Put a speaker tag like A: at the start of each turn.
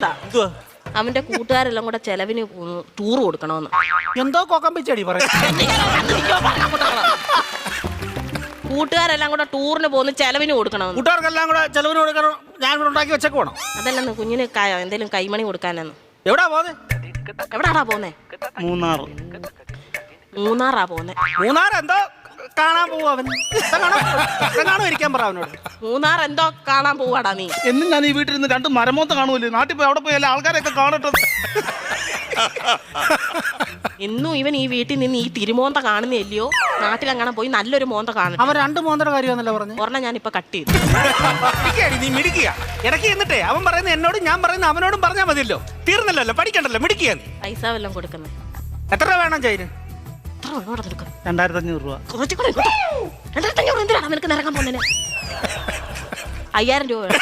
A: എന്തുവാ?
B: അവന്റെ കൂട്ടുകാരെല്ലാം കൂടെ ചെലവിന് ടൂർ കൊടുക്കണമെന്ന്.
A: എന്തോ കൊക്കമ്പിച്ചടി പറയും.
B: കൂട്ടുകാരെല്ലാം കൂടെ ടൂറിന് പോകുന്ന ചെലവിന് കൊടുക്കണമെന്ന്.
A: കൂട്ടുകാർക്കെല്ലാം കൂടെ ചെലവിന് കൊടുക്കണം. ഞാൻ ഇവിടെ ഉണ്ടാക്കി വെച്ചേക്ക് വേണം.
B: അതല്ലെന്ന് കുഞ്ഞിന് എന്തേലും കൈമണി കൊടുക്കാനെന്ന്.
A: എവിടാ പോന്നെ?
B: എവിടാടാ പോന്നെ? മൂന്നാറാ പോന്നെ.
A: മൂന്നാർ എന്തോ കാണാൻ പോവാ അവൻ. ഇരിക്കാൻ പറ അവനോട്.
B: മൂന്നാർ എന്തോ കാണാൻ പോവാടാ നീ.
C: എന്നും ഞാൻ ഈ വീട്ടിൽ നിന്ന് 2 മരമോത്ത കാണുമല്ലോ. നാട്ടിൽ പോയി അവിടെ പോയി എല്ലാ ആൾക്കാരെയൊക്കെ കാണട്ടെ.
B: എന്നും ഇവൻ ഈ വീട്ടിൽ നിന്ന് ഈ തിരുമോന്ത കാണുന്നില്ലയോ? നാട്ടിലെങ്ങനെ പോയി നല്ലൊരു മോന്ത കാണും.
A: അവൻ 2 മോന്തയുടെ കാര്യമാണല്ലോ പറഞ്ഞു.
B: ഒരെണ്ണം ഞാനിപ്പോ കട്ട് ചെയ്തു.
A: നീ മിടിക്കുക. ഇടയ്ക്ക് എന്നിട്ടേ അവൻ പറയുന്ന എന്നോടും ഞാൻ പറയുന്ന അവനോടും പറഞ്ഞാൽ മതിയല്ലോ. തീർന്നല്ലോ, പഠിക്കണ്ടല്ലോ, മിടിക്കുക.
B: പൈസ വല്ലതും കൊടുക്കുന്നത്
A: എത്ര രൂപ വേണം ചൈന്?
C: 2500 രൂപ.
B: 2500 എന്തിനാണ് നിനക്ക് നിറങ്ങാൻ പോകുന്നതിന്? 5000 രൂപ വേണം.